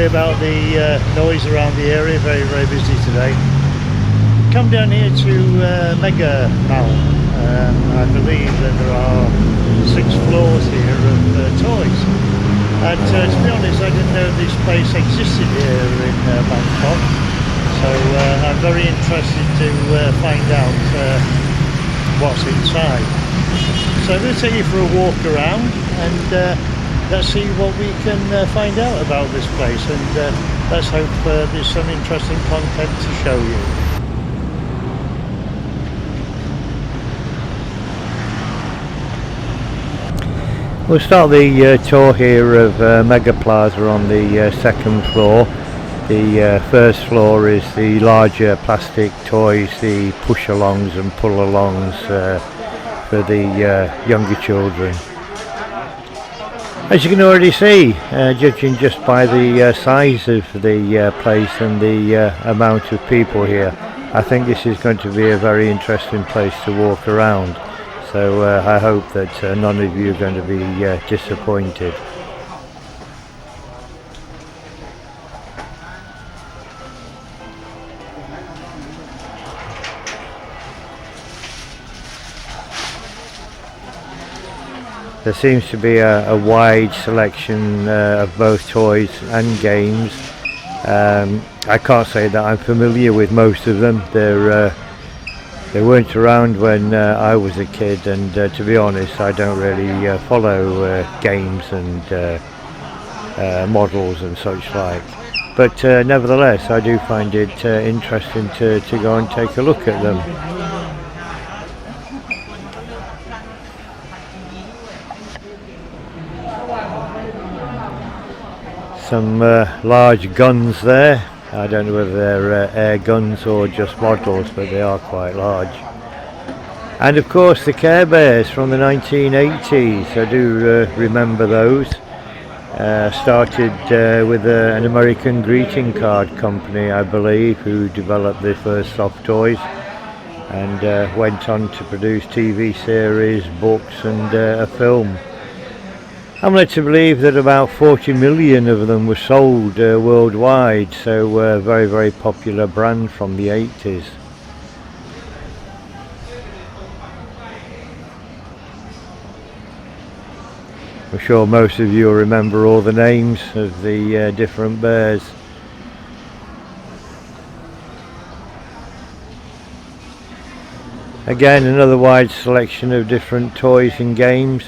sorry about the noise around the area, very busy today. Come down here to Mega Mall. I believe that there are 6 floors here of toys. And to be honest, I didn't know this place existed here in Bangkok. So I'm very interested to find out what's inside. So I'm going to take you for a walk around and let's see what we can find out about this place, and let's hope there's some interesting content to show you. We'll start the tour here of Mega Plaza on the second floor. The first floor is the larger plastic toys, the push-alongs and pull-alongs for the younger children. As you can already see, judging just by the size of the place and the amount of people here, I think this is going to be a very interesting place to walk around. So I hope that none of you are going to be disappointed. There seems to be a wide selection of both toys and games. I can't say that I'm familiar with most of them. They weren't around when I was a kid, and to be honest, I don't really follow games and models and such like. But nevertheless, I do find it interesting to go and take a look at them. Some large guns there. I don't know whether they're air guns or just models, but they are quite large. And of course the Care Bears from the 1980s, I do remember those. Started with an American greeting card company, I believe, who developed the first soft toys, and went on to produce TV series, books and a film. I'm led to believe that about 40 million of them were sold worldwide, so very popular brand from the 80s. I'm sure most of you will remember all the names of the different bears. Again, another wide selection of different toys and games.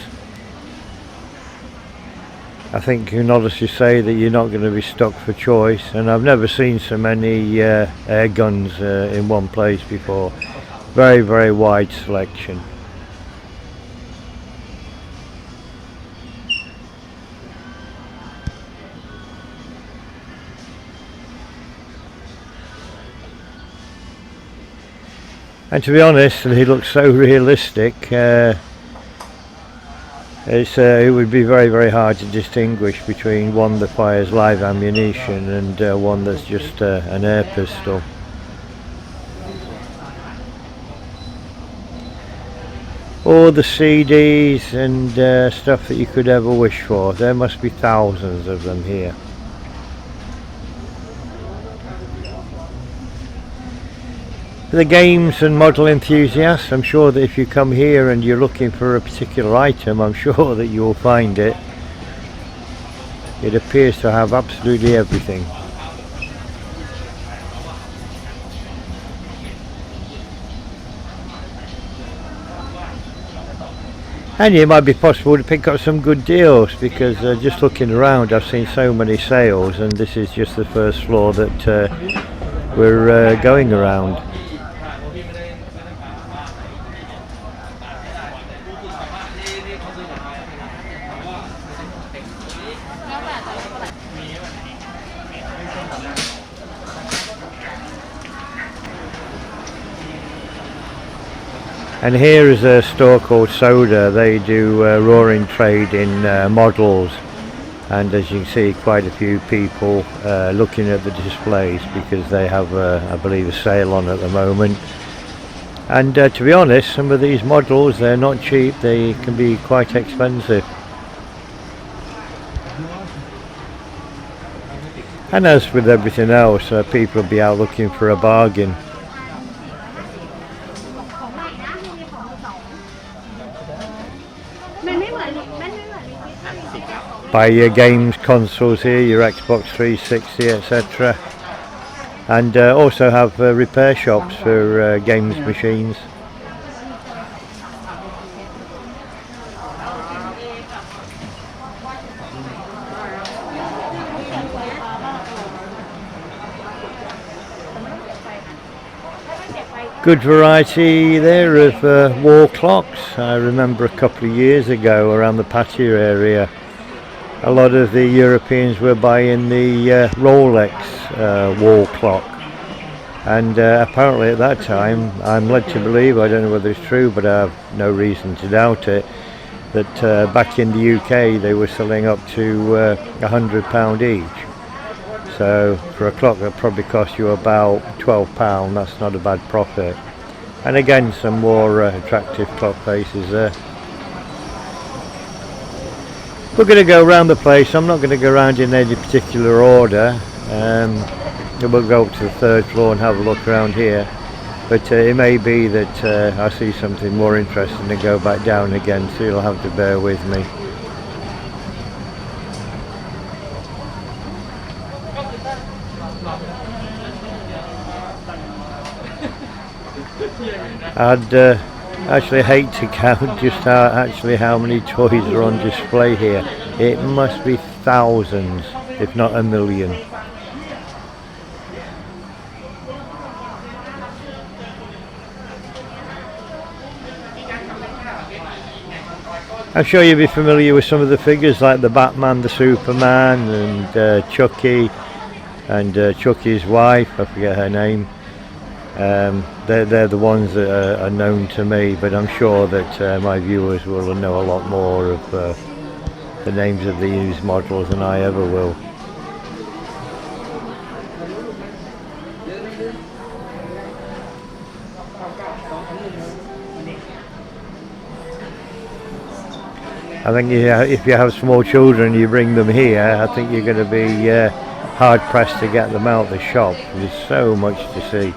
I think you can honestly say that you're not going to be stuck for choice, and I've never seen so many air guns in one place before. Very wide selection. And to be honest, he looks so realistic. It would be very hard to distinguish between one that fires live ammunition and one that's just an air pistol. All the CDs and stuff that you could ever wish for. There must be thousands of them here. For the games and model enthusiasts, I'm sure that if you come here and you're looking for a particular item, I'm sure that you'll find it. It appears to have absolutely everything. And it might be possible to pick up some good deals, because just looking around I've seen so many sales, and this is just the first floor that we're going around. And here is a store called Soda. They do roaring trade in models, and as you can see, quite a few people looking at the displays because they have I believe a sale on at the moment. And to be honest, some of these models, they're not cheap. They can be quite expensive. And as with everything else, people will be out looking for a bargain. Buy your games consoles here, your Xbox 360, etc. And also have repair shops for games machines. Good variety there of wall clocks. I remember a couple of years ago around the patio area, a lot of the Europeans were buying the Rolex wall clock, and apparently at that time, I'm led to believe, I don't know whether it's true, but I have no reason to doubt it, that back in the UK they were selling up to £100 each. So for a clock that probably cost you about £12, that's not a bad profit. And again, some more attractive clock faces there. We're going to go around the place. I'm not going to go around in any particular order. We'll go up to the third floor and have a look around here. But it may be that I see something more interesting and go back down again, so you'll have to bear with me. I'd actually hate to count just how many toys are on display here. It must be thousands, if not a million. I'm sure you'll be familiar with some of the figures like the Batman, the Superman, and Chucky, and Chucky's wife, I forget her name. They're the ones that are known to me, but I'm sure that my viewers will know a lot more of the names of these models than I ever will. I think if you have small children, you bring them here, I think you're going to be hard pressed to get them out the shop. There's so much to see.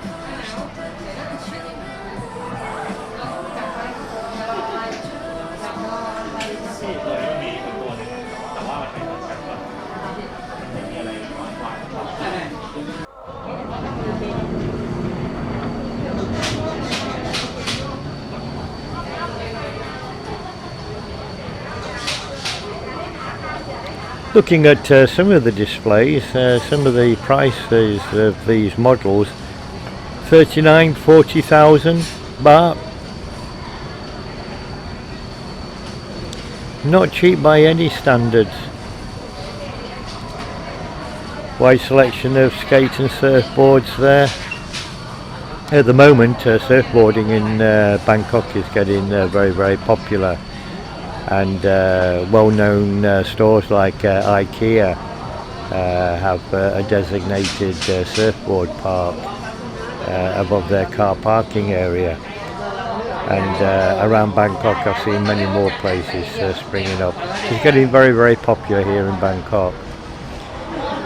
Looking at some of the displays, some of the prices of these models, 40,000 baht. Not cheap by any standards. Wide selection of skate and surfboards there. At the moment, surfboarding in Bangkok is getting very, very popular. And well-known stores like IKEA have a designated surfboard park above their car parking area. And around Bangkok I've seen many more places springing up. It's getting very, very popular here in Bangkok.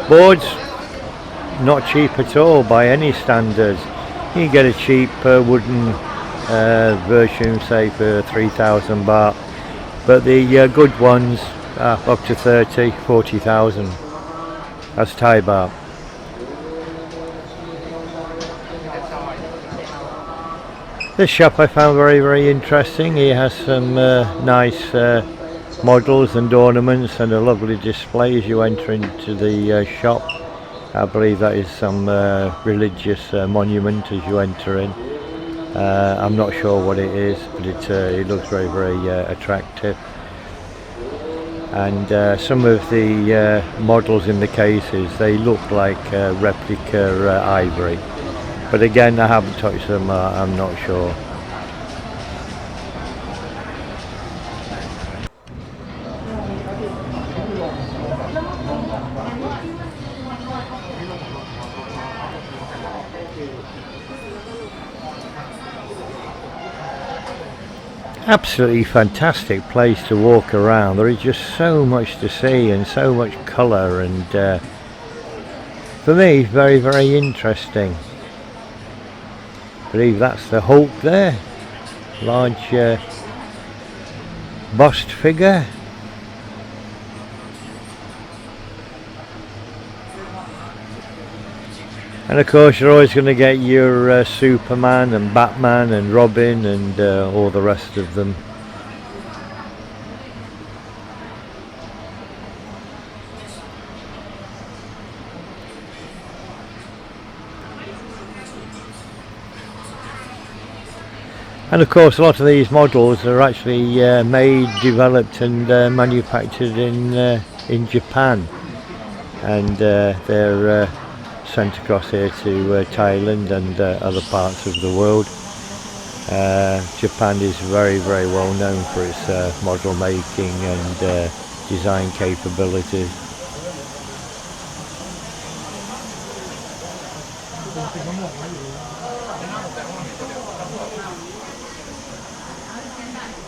Boards, not cheap at all by any standards. You can get a cheap wooden version, say for 3,000 baht. But the good ones are up to 40,000. That's Thai baht. This shop I found very, very interesting. He has some nice models and ornaments and a lovely display as you enter into the shop. I believe that is some religious monument as you enter in. I'm not sure what it is, but it looks very, very attractive. And some of the models in the cases, they look like replica ivory. But again, I haven't touched them, I'm not sure. Absolutely fantastic place to walk around. There is just so much to see and so much colour, and for me, very, very interesting. I believe that's the Hulk there, large bust figure. And of course you're always going to get your Superman and Batman and Robin and all the rest of them. And of course a lot of these models are actually made, developed and manufactured in Japan, and they're sent across here to Thailand and other parts of the world. Japan is very, very well known for its model making and design capabilities.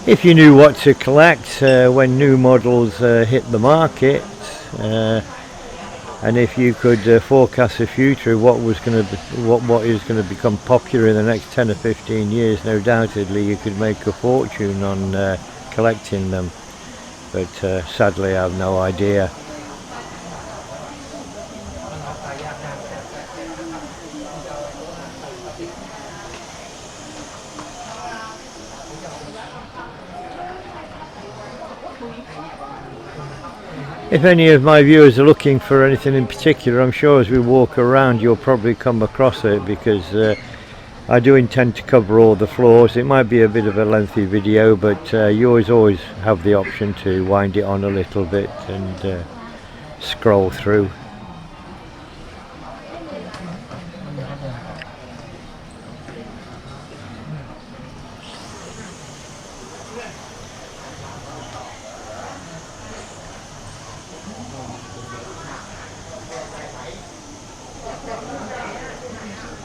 If you knew what to collect when new models hit the market, and if you could forecast the future of what was going to be, what is going to become popular in the next 10 or 15 years, no doubtedly you could make a fortune on collecting them. But sadly I have no idea. If any of my viewers are looking for anything in particular, I'm sure as we walk around you'll probably come across it, because I do intend to cover all the floors. It might be a bit of a lengthy video, but you always have the option to wind it on a little bit and scroll through.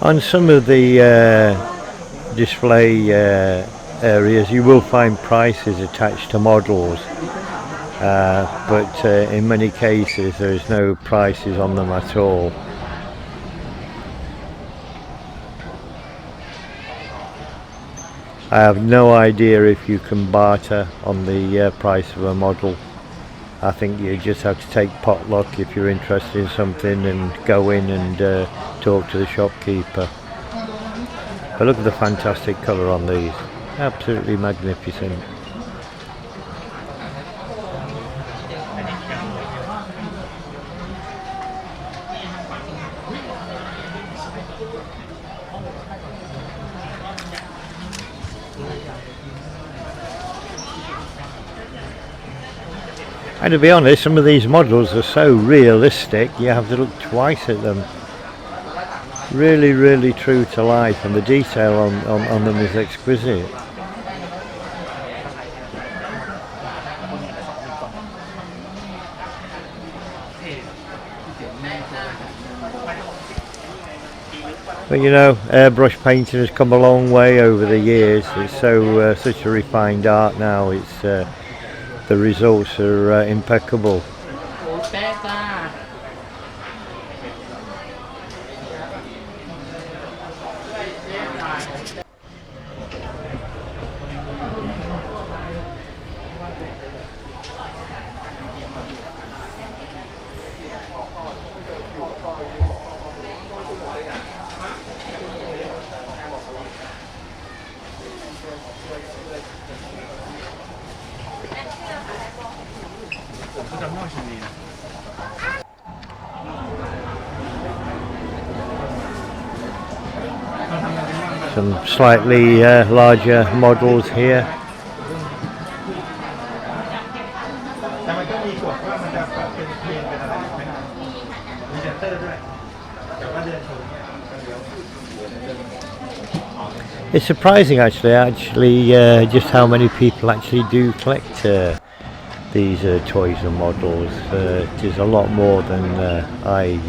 On some of the display areas you will find prices attached to models, but in many cases there is no prices on them at all. I have no idea if you can barter on the price of a model. I think you just have to take potluck if you're interested in something and go in and talk to the shopkeeper. But look at the fantastic colour on these, absolutely magnificent. And to be honest, some of these models are so realistic you have to look twice at them. Really, really true to life, and the detail on them is exquisite. But you know, airbrush painting has come a long way over the years. It's such a refined art now. It's the results are impeccable. Some slightly larger models here. It's surprising actually just how many people actually do collect these toys and models. It is a lot more than I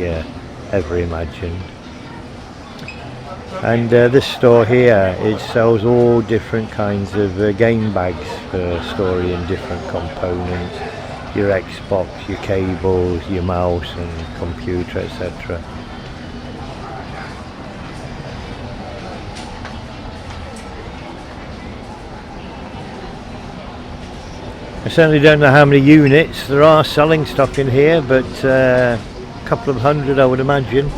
ever imagined. And this store here, it sells all different kinds of game bags for storing different components, your Xbox, your cables, your mouse and computer, etc. certainly don't know how many units there are selling stock in here, but a couple of hundred I would imagine.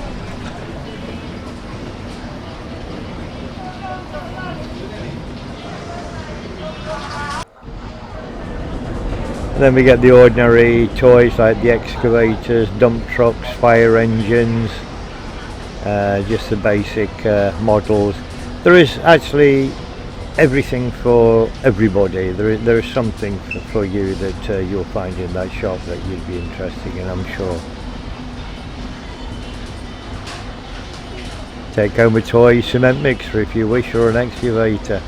Then we get the ordinary toys like the excavators, dump trucks, fire engines, just the basic models. There is actually everything for everybody. There is something for you that you'll find in that shop that you'd be interested in, I'm sure. Take home a toy cement mixer if you wish, or an excavator.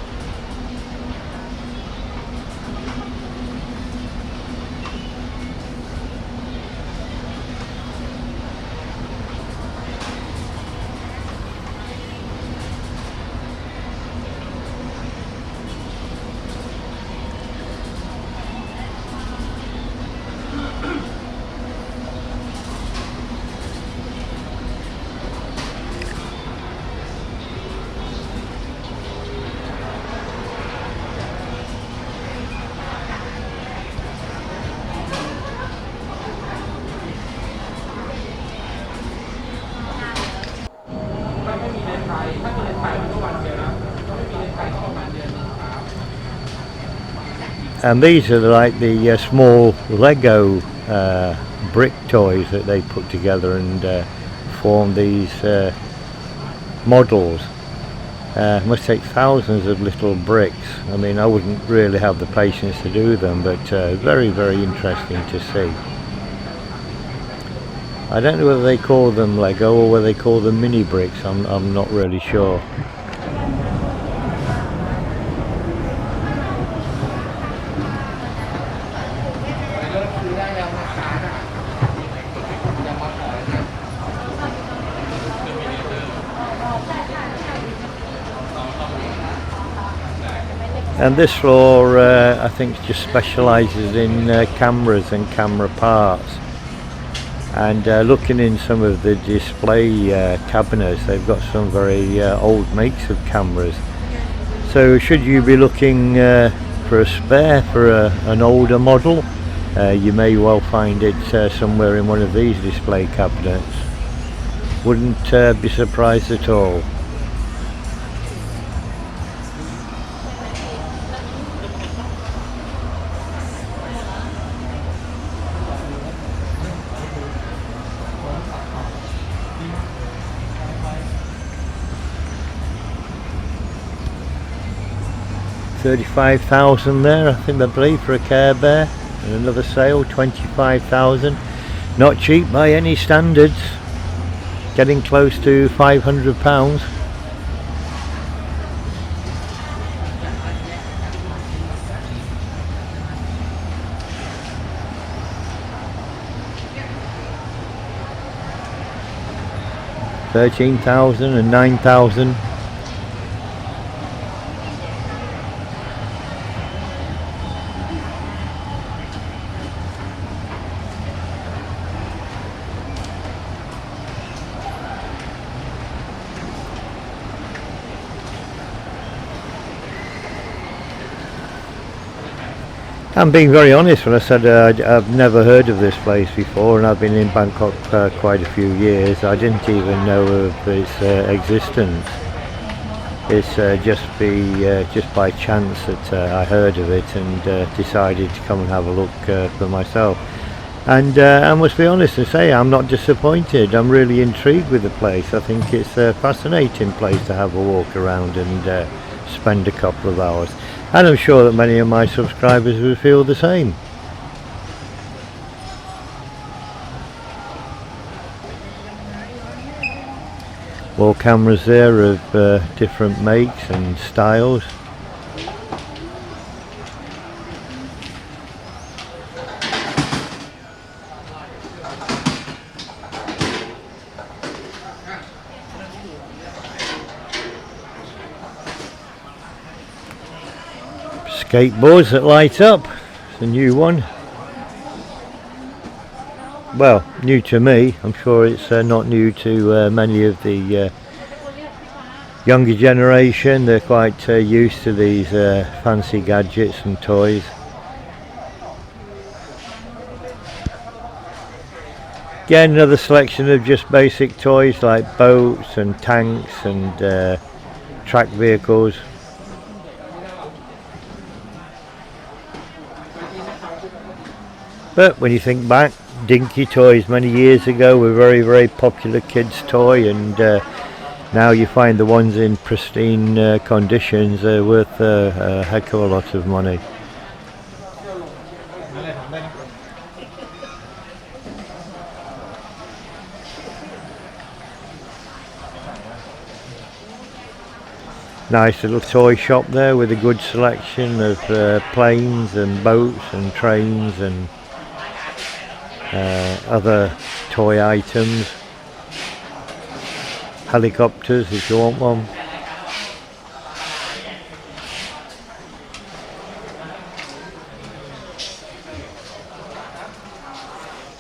And these are like the small Lego brick toys that they put together and form these models. Must take thousands of little bricks. I mean, I wouldn't really have the patience to do them, but very, very interesting to see. I don't know whether they call them Lego or whether they call them mini bricks. I'm not really sure. And this floor I think just specialises in cameras and camera parts. And looking in some of the display cabinets, they've got some very old makes of cameras. So should you be looking for a spare for an older model, you may well find it somewhere in one of these display cabinets. Wouldn't be surprised at all. $35,000 there, I think, I believe, for a Care Bear. And another sale, $25,000. Not cheap by any standards. Getting close to £500. $13,000 and $9,000. I'm being very honest when I said I've never heard of this place before, and I've been in Bangkok quite a few years. I didn't even know of its existence. It's just by chance that I heard of it and decided to come and have a look for myself. And I must be honest and say I'm not disappointed. I'm really intrigued with the place. I think it's a fascinating place to have a walk around and spend a couple of hours. And I'm sure that many of my subscribers would feel the same. More cameras there of different makes and styles. Skateboards that light up. It's a new one. Well, new to me. I'm sure it's not new to many of the younger generation. They're quite used to these fancy gadgets and toys. Again, another selection of just basic toys like boats and tanks and track vehicles. But when you think back, dinky toys many years ago were very, very popular kids' toy, and now you find the ones in pristine conditions are worth a heck of a lot of money. Nice little toy shop there with a good selection of planes and boats and trains and other toy items. Helicopters if you want one.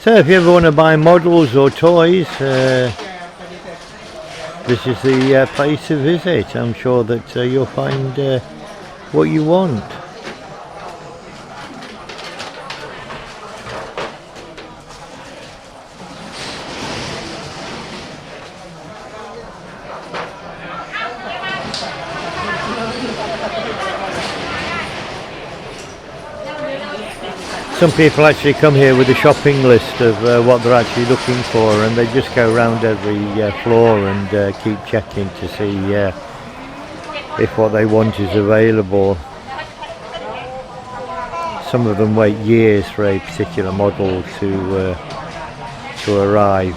So if you ever want to buy models or toys, this is the place to visit. I'm sure that you'll find what you want. Some people actually come here with a shopping list of what they're actually looking for, and they just go around every floor and keep checking to see if what they want is available. Some of them wait years for a particular model to arrive.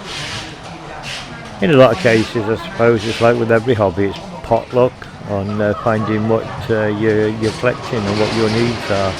In a lot of cases, I suppose it's like with every hobby, it's potluck on finding what you're collecting and what your needs are.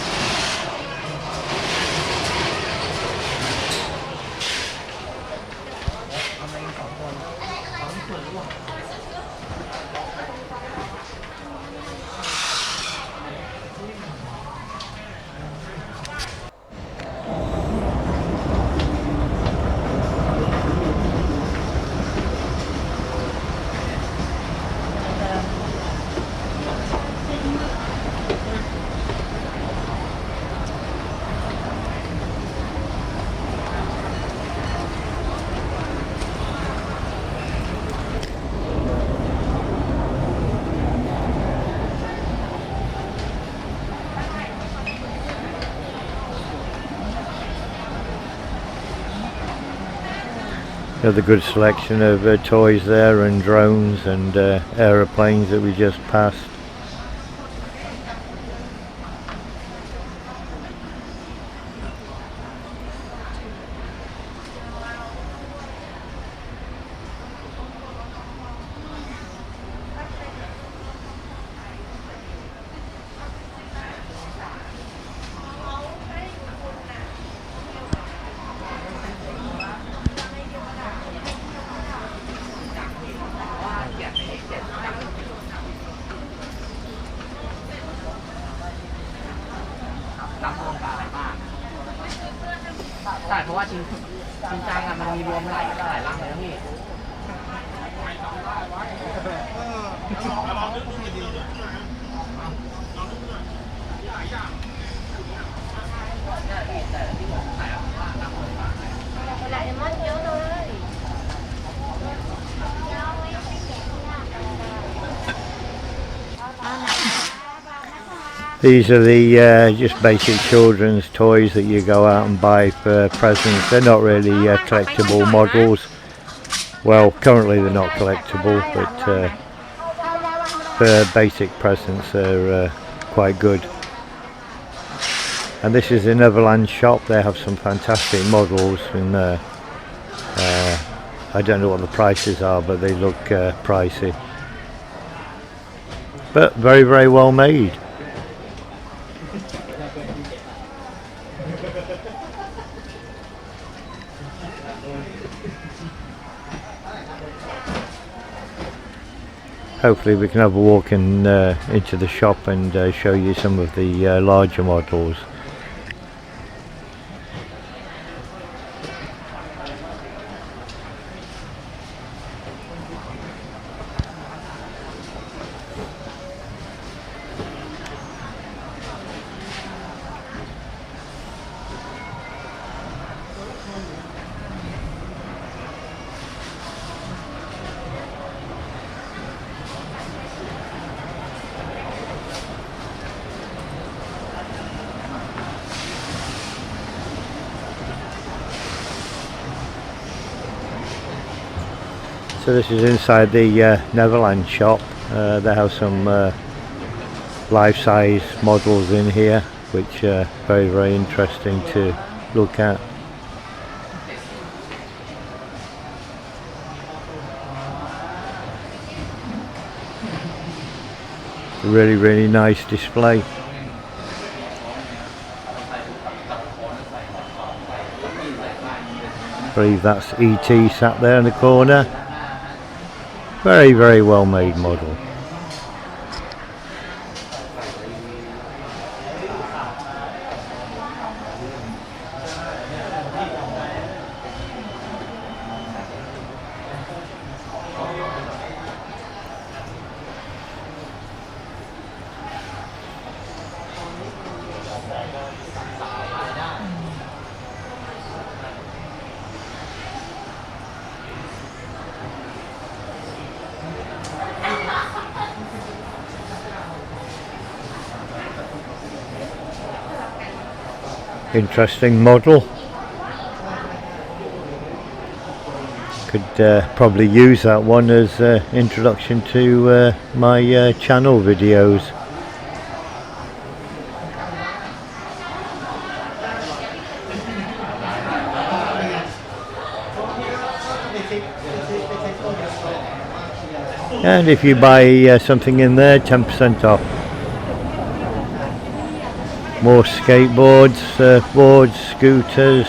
Another good selection of toys there, and drones and aeroplanes that we just passed. These are the just basic children's toys that you go out and buy for presents. They're not really collectible models. Well, currently they're not collectible, but for basic presents they're quite good. And this is the Netherlands shop. They have some fantastic models, and I don't know what the prices are, but they look pricey. But very, very well made. Hopefully we can have a walk into the shop and show you some of the larger models. So this is inside the Neverland shop. They have some life-size models in here, which are very, very interesting to look at. Really, really nice display. I believe that's E.T. sat there in the corner. Very, very well made model. Interesting model. Could probably use that one as introduction to my channel videos. And if you buy something in there, 10% off. More skateboards, surfboards, scooters.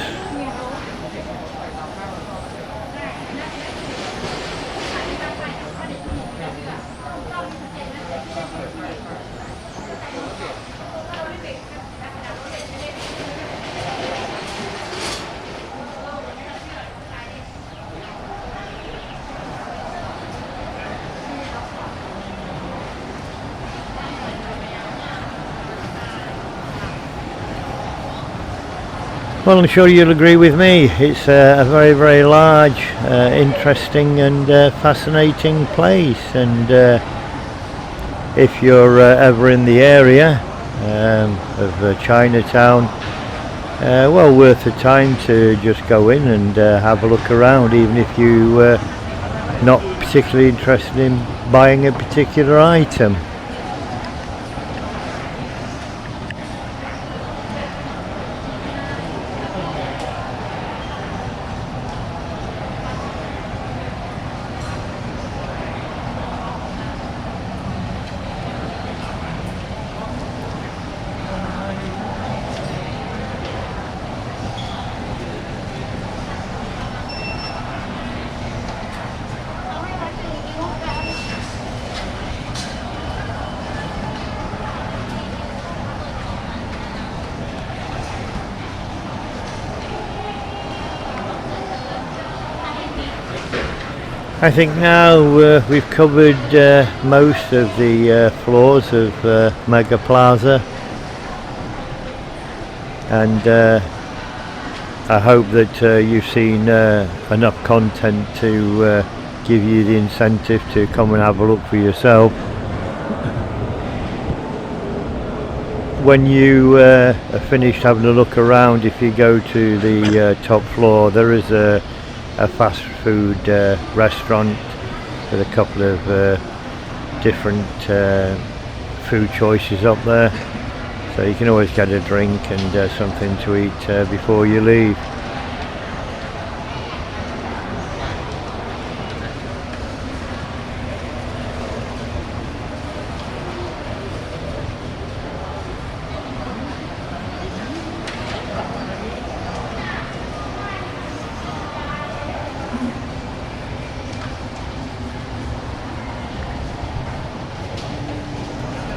Well, I'm sure you'll agree with me. It's a very, very large, interesting and fascinating place, and if you're ever in the area of Chinatown, well worth the time to just go in and have a look around, even if you're not particularly interested in buying a particular item. I think now we've covered most of the floors of Mega Plaza, and I hope that you've seen enough content to give you the incentive to come and have a look for yourself. When you are finished having a look around, if you go to the top floor, there is a fast food restaurant with a couple of different food choices up there, so you can always get a drink and something to eat before you leave.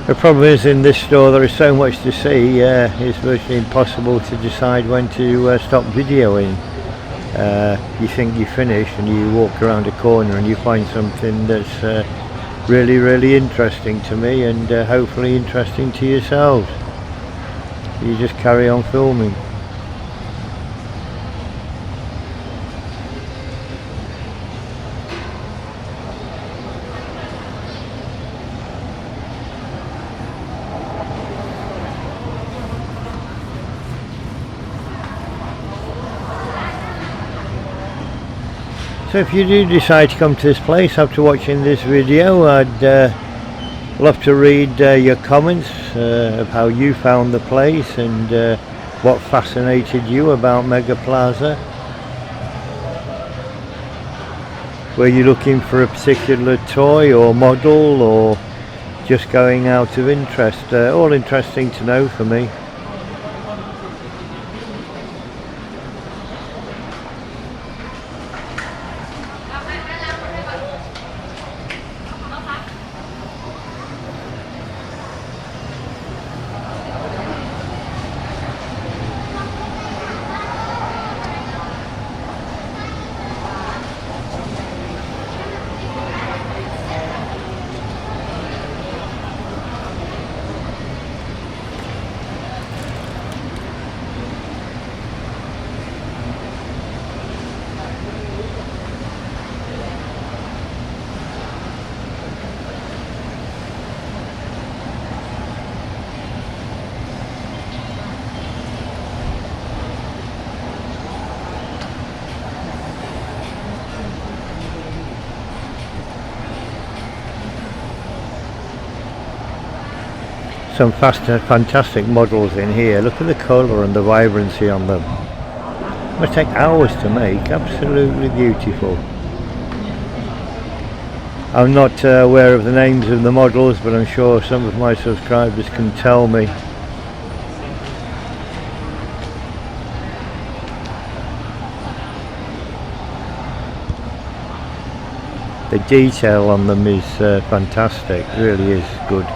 The problem is, in this store there is so much to see, it's virtually impossible to decide when to stop videoing. You think you finish and you walk around a corner and you find something that's really, really interesting to me, and hopefully interesting to yourselves. You just carry on filming. So if you do decide to come to this place after watching this video, I'd love to read your comments of how you found the place and what fascinated you about Mega Plaza. Were you looking for a particular toy or model, or just going out of interest? All interesting to know for me. Some fantastic models in here. Look at the colour and the vibrancy on them. It must take hours to make. Absolutely beautiful. I'm not aware of the names of the models, but I'm sure some of my subscribers can tell me. The detail on them is fantastic. Really is good.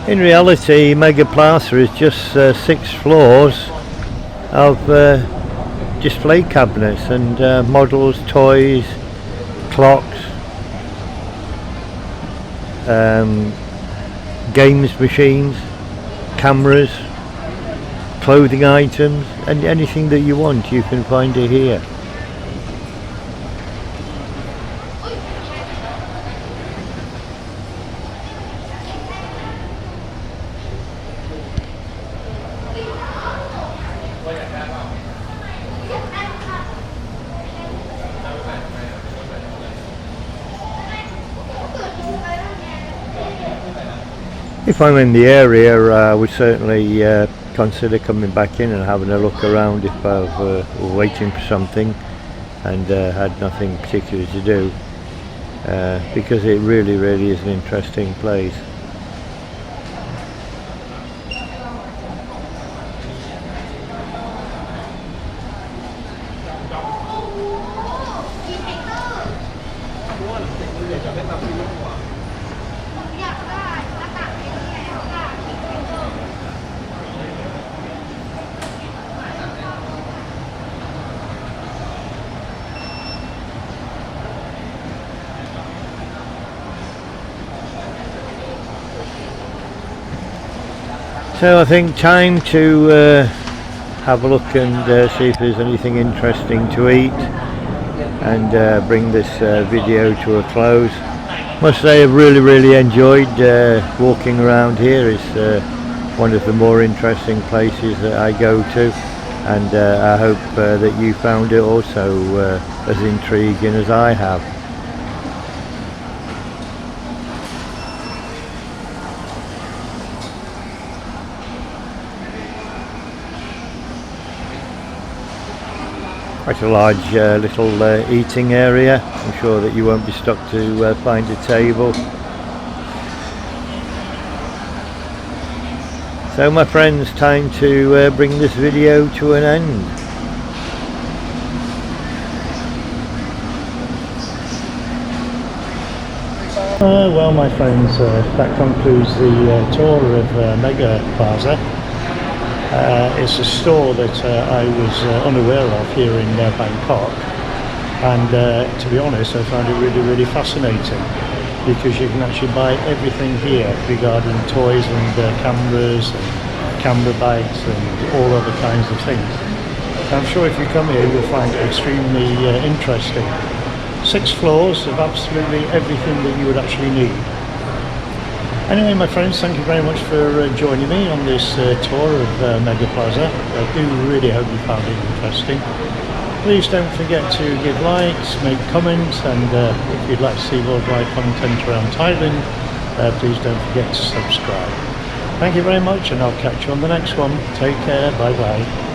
In reality, Mega Plaza is just 6 floors of display cabinets and models, toys, clocks, games machines, cameras, clothing items, and anything that you want you can find it here. If I'm in the area, I would certainly consider coming back in and having a look around if I was waiting for something and had nothing particular to do, because it really is an interesting place. So I think time to have a look and see if there's anything interesting to eat and bring this video to a close. Must say I've really enjoyed walking around here. It's one of the more interesting places that I go to, and I hope that you found it also as intriguing as I have. Quite a large little eating area. I'm sure that you won't be stuck to find a table. So my friends, time to bring this video to an end. Well my friends, that concludes the tour of Mega Plaza. It's a store that I was unaware of here in Bangkok, And to be honest, I found it really fascinating, because you can actually buy everything here regarding toys and cameras and camera bags and all other kinds of things. I'm sure if you come here you'll find it extremely interesting. 6 floors of absolutely everything that you would actually need. Anyway, my friends, thank you very much for joining me on this tour of Mega Plaza. I do really hope you found it interesting. Please don't forget to give likes, make comments, and if you'd like to see worldwide content around Thailand, please don't forget to subscribe. Thank you very much, and I'll catch you on the next one. Take care, bye bye.